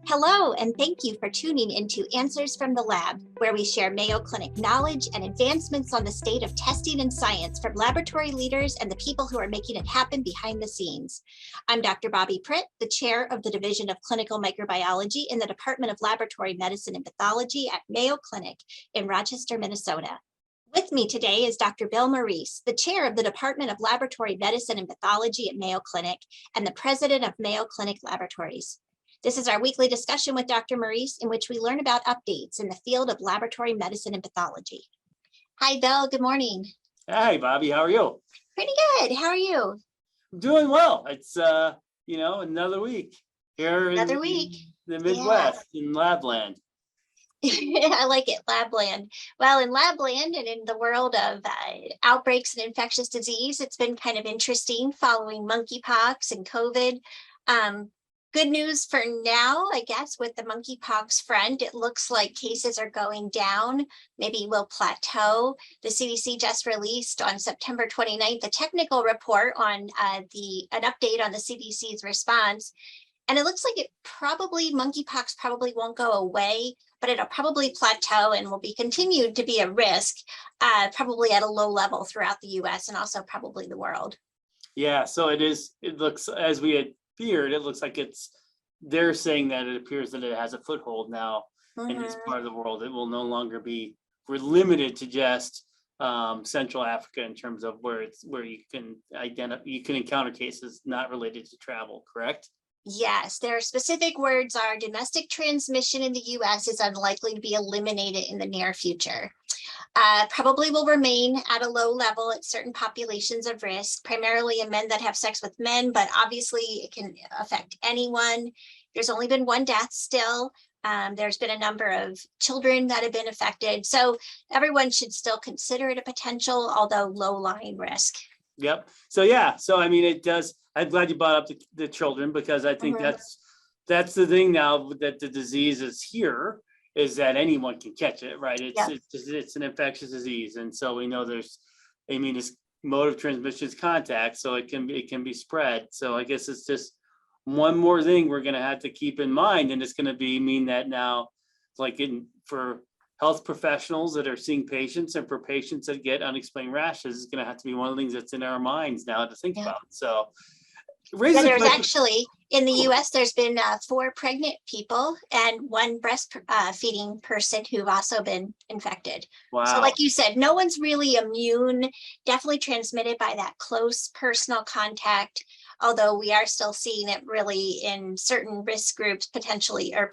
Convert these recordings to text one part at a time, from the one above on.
Hello, and thank you for tuning into Answers from the Lab, where we share Mayo Clinic knowledge and advancements on the state of testing and science from laboratory leaders and the people who are making it happen behind the scenes. I'm Dr. Bobbi Pritt, the chair of the Division of Clinical Microbiology in the Department of Laboratory Medicine and Pathology at Mayo Clinic in Rochester, Minnesota. With me today is Dr. Bill Morice, the chair of the Department of Laboratory Medicine and Pathology at Mayo Clinic and the president of Mayo Clinic Laboratories. This is our weekly discussion with Dr. Morice, in which we learn about updates in the field of laboratory medicine and pathology. Hi, Bill. Good morning. Hi, Bobby. How are you? Pretty good. How are you? I'm doing well. It's another week here in the Midwest, in Labland. I like it, Labland. Well, in Labland and in the world of outbreaks and infectious disease, it's been kind of interesting following monkeypox and COVID. Good news for now, I guess, with the monkeypox front, it looks like cases are going down, maybe will plateau. The CDC just released on September 29th a technical report on an update on the CDC's response. And it looks like monkeypox probably won't go away, but it'll probably plateau and will be continued to be a risk, probably at a low level throughout the US and also probably the world. Yeah, so it looks, as we had feared, it looks like they're saying that it appears that it has a foothold now in this part of the world. It will no longer be, we're limited to just Central Africa in terms of where you can encounter cases not related to travel, correct? Yes, their specific words are domestic transmission in the US is unlikely to be eliminated in the near future. Probably will remain at a low level at certain populations of risk, primarily in men that have sex with men, but obviously it can affect anyone. There's only been one death still. There's been a number of children that have been affected. So everyone should still consider it a potential, although low-lying risk. Yep. So yeah, I mean, it does. I'm glad you brought up the children, because I think that's the thing now, that the disease is here, is that anyone can catch it, right? It's an infectious disease, and so we know this mode of transmission is contact, so it can be spread. So I guess it's just one more thing we're going to have to keep in mind, and it's going to mean that now, for health professionals that are seeing patients and for patients that get unexplained rashes, is going to have to be one of the things that's in our minds now to think about. So there's actually, in the US, there's been 4 pregnant people and 1 breastfeeding person who've also been infected. Wow. So like you said, no one's really immune, definitely transmitted by that close personal contact, although we are still seeing it really in certain risk groups, potentially, or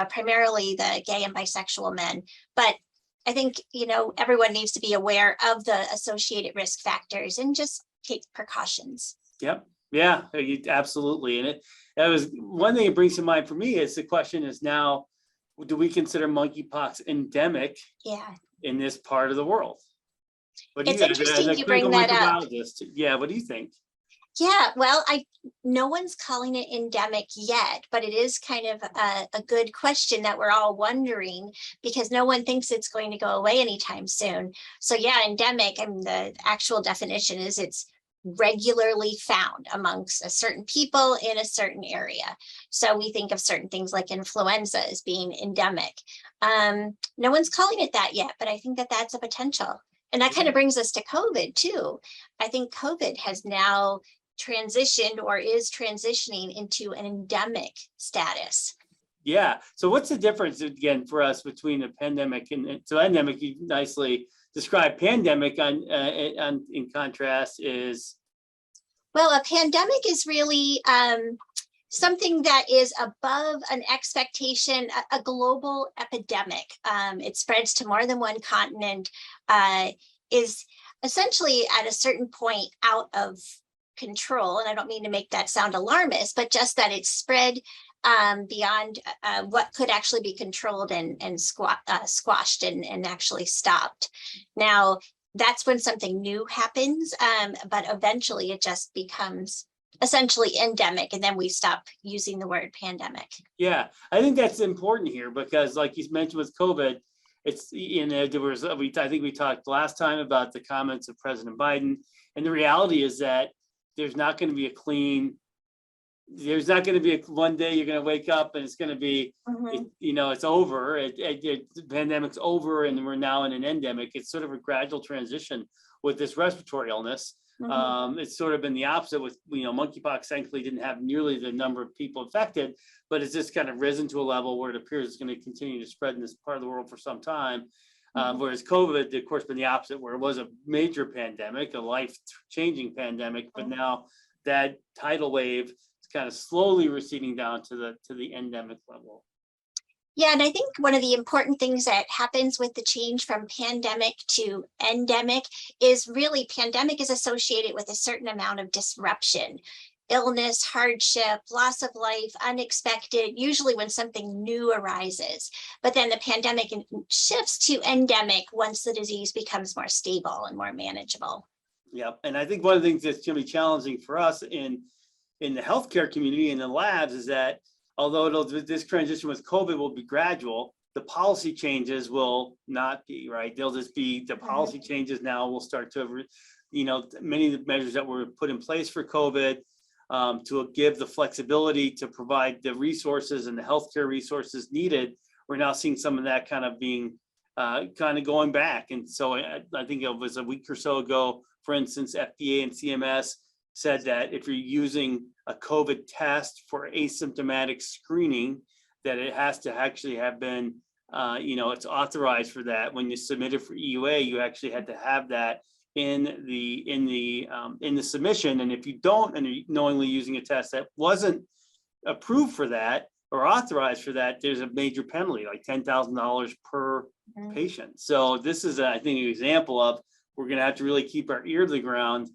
primarily the gay and bisexual men. But I think, everyone needs to be aware of the associated risk factors and just take precautions. Yep. Yeah, absolutely. And that was one thing it brings to mind for me, is the question is now, do we consider monkeypox endemic in this part of the world? It's interesting you bring that up. Yeah, what do you think? Yeah, well, no one's calling it endemic yet, but it is kind of a good question that we're all wondering, because no one thinks it's going to go away anytime soon. So yeah, endemic, the actual definition is it's regularly found amongst a certain people in a certain area. So we think of certain things like influenza as being endemic. No one's calling it that yet, but I think that that's a potential. And that kind of brings us to COVID too. I think COVID has now transitioned, or is transitioning, into an endemic status. Yeah. So what's the difference again for us between a pandemic and so endemic? You nicely described. Pandemic in contrast is, well, a pandemic is really something that is above an expectation, a global epidemic. It spreads to more than one continent, is essentially at a certain point out of control. And I don't mean to make that sound alarmist, but just that it's spread beyond what could actually be controlled and squashed and actually stopped. Now, that's when something new happens, but eventually it just becomes essentially endemic, and then we stop using the word pandemic. Yeah, I think that's important here, because like you mentioned with COVID, it's, I think we talked last time about the comments of President Biden, and the reality is that there's not going to be a clean there's not going to be one day you're going to wake up and it's going to be, it's over. The pandemic's over and we're now in an endemic. It's sort of a gradual transition with this respiratory illness. It's sort of been the opposite with, monkeypox thankfully didn't have nearly the number of people infected, but it's just kind of risen to a level where it appears it's going to continue to spread in this part of the world for some time. Whereas COVID, of course, been the opposite, where it was a major pandemic, a life-changing pandemic, but now that tidal wave is kind of slowly receding down to the endemic level. Yeah, and I think one of the important things that happens with the change from pandemic to endemic is really pandemic is associated with a certain amount of disruption, illness, hardship, loss of life, unexpected, usually when something new arises. But then the pandemic shifts to endemic once the disease becomes more stable and more manageable. Yep. And I think one of the things that's going to be challenging for us in the healthcare community and the labs is that although this transition with COVID will be gradual, the policy changes will not be, right? They'll just be, the policy changes now will start to, many of the measures that were put in place for COVID to give the flexibility to provide the resources and the healthcare resources needed. We're now seeing some of that kind of being kind of going back. And so I think it was a week or so ago, for instance, FDA and CMS said that if you're using a COVID test for asymptomatic screening, that it has to actually have been, it's authorized for that. When you submit it for EUA, you actually had to have that in the submission. And if you don't, and you're knowingly using a test that wasn't approved for that or authorized for that, there's a major penalty, like $10,000 per patient. So this is, I think, an example of we're going to have to really keep our ear to the ground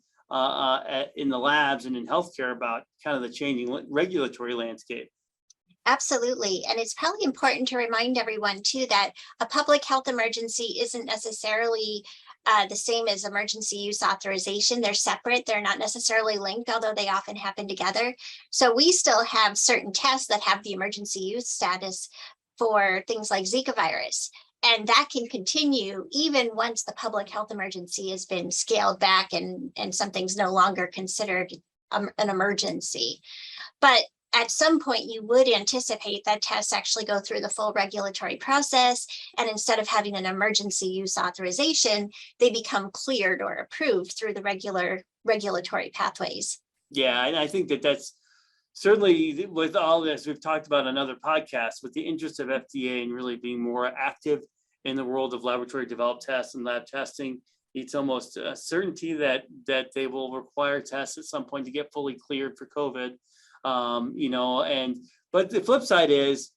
in the labs and in healthcare about kind of the changing regulatory landscape. Absolutely. And it's probably important to remind everyone too that a public health emergency isn't necessarily the same as emergency use authorization. They're separate. They're not necessarily linked, although they often happen together. So we still have certain tests that have the emergency use status for things like Zika virus. And that can continue even once the public health emergency has been scaled back and something's no longer considered an emergency. But at some point, you would anticipate that tests actually go through the full regulatory process. And instead of having an emergency use authorization, they become cleared or approved through the regular regulatory pathways. Yeah, and I think that's certainly with all this, we've talked about on other podcasts, with the interest of FDA and really being more active in the world of laboratory developed tests and lab testing. It's almost a certainty that they will require tests at some point to get fully cleared for COVID. But the flip side is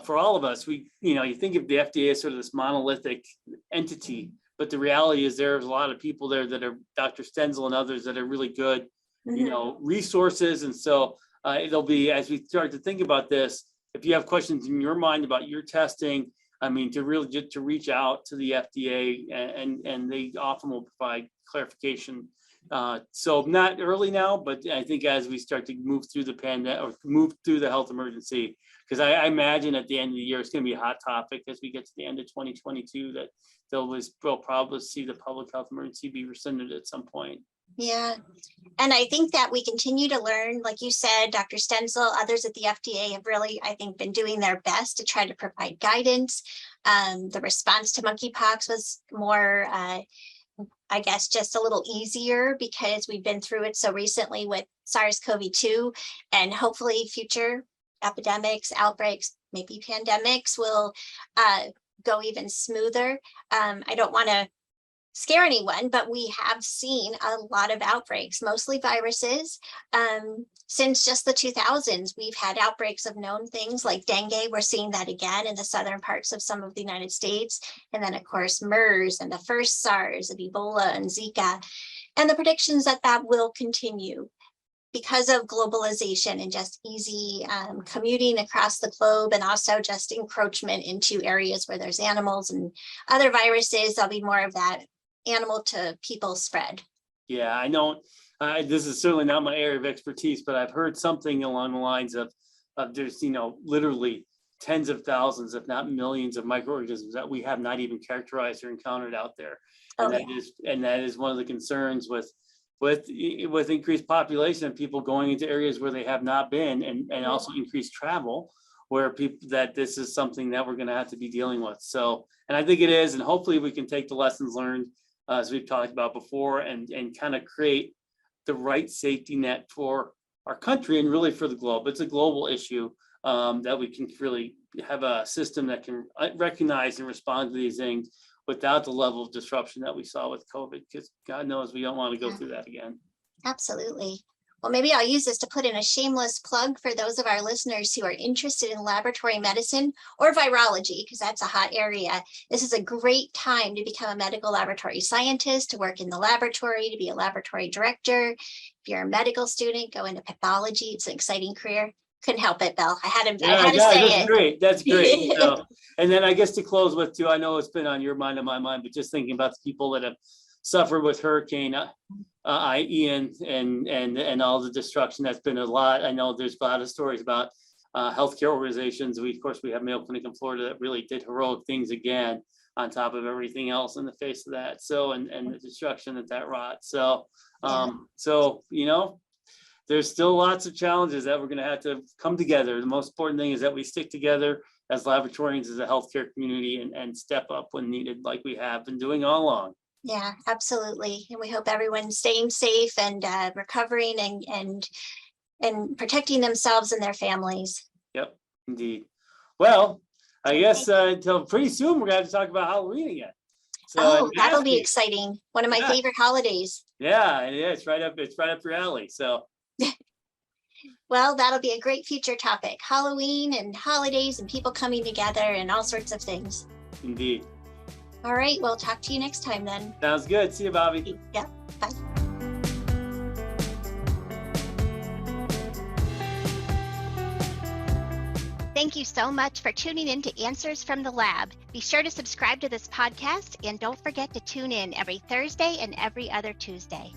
for all of us, you think of the FDA as sort of this monolithic entity, but the reality is there's a lot of people there that are Dr. Stenzel and others that are really good, resources. And so it'll be, as we start to think about this, if you have questions in your mind about your testing, to really just to reach out to the FDA and they often will provide clarification. So not early now, but I think as we start to move through the pandemic or move through the health emergency, because I imagine at the end of the year, it's going to be a hot topic as we get to the end of 2022, that they'll probably see the public health emergency be rescinded at some point. Yeah. And I think that we continue to learn, like you said, Dr. Stenzel, others at the FDA have really, I think, been doing their best to try to provide guidance. The response to monkeypox was more, I guess, just a little easier because we've been through it so recently with SARS-CoV-2, and hopefully future epidemics, outbreaks, maybe pandemics will go even smoother. I don't want to scare anyone, but we have seen a lot of outbreaks, mostly viruses. Since just the 2000s, we've had outbreaks of known things like dengue. We're seeing that again in the southern parts of some of the United States. And then, of course, MERS and the first SARS of Ebola and Zika. And the predictions that will continue because of globalization and just easy commuting across the globe, and also just encroachment into areas where there's animals and other viruses. There'll be more of that animal to people spread. Yeah, I know this is certainly not my area of expertise, but I've heard something along the lines of there's, literally tens of thousands, if not millions of microorganisms that we have not even characterized or encountered out there. And that is one of the concerns with with increased population and people going into areas where they have not been, and also increased travel, where that this is something that we're going to have to be dealing with. So, and I think it is, and hopefully we can take the lessons learned, as we've talked about before, and kind of create the right safety net for our country and really for the globe. It's a global issue, that we can really have a system that can recognize and respond to these things without the level of disruption that we saw with COVID, because God knows we don't want to go through that again. Absolutely. Well, maybe I'll use this to put in a shameless plug for those of our listeners who are interested in laboratory medicine or virology, because that's a hot area. This is a great time to become a medical laboratory scientist, to work in the laboratory, to be a laboratory director. If you're a medical student, go into pathology. It's an exciting career. Couldn't help it, Bill. I had to say that's it. Great. That's great. So, and then I guess to close with too, I know it's been on your mind and my mind, but just thinking about the people that have suffered with Hurricane Ian and all the destruction. That's been a lot. I know there's a lot of stories about healthcare organizations. Of course, we have Mayo Clinic in Florida that really did heroic things again, on top of everything else in the face of that. So, and the destruction that wrought. So, so, you know, there's still lots of challenges that we're going to have to come together. The most important thing is that we stick together as laboratorians, as a healthcare community, and step up when needed, like we have been doing all along. Yeah, absolutely. And we hope everyone's staying safe and recovering and protecting themselves and their families. Yep, indeed. Well, I guess until pretty soon we're going to have to talk about Halloween again. So that'll be exciting. One of my favorite holidays. Yeah, it's right up your alley. So. Well, that'll be a great future topic. Halloween and holidays and people coming together and all sorts of things. Indeed. All right. Well, talk to you next time then. Sounds good. See you, Bobbi. Yeah. Bye. Thank you so much for tuning in to Answers from the Lab. Be sure to subscribe to this podcast and don't forget to tune in every Thursday and every other Tuesday.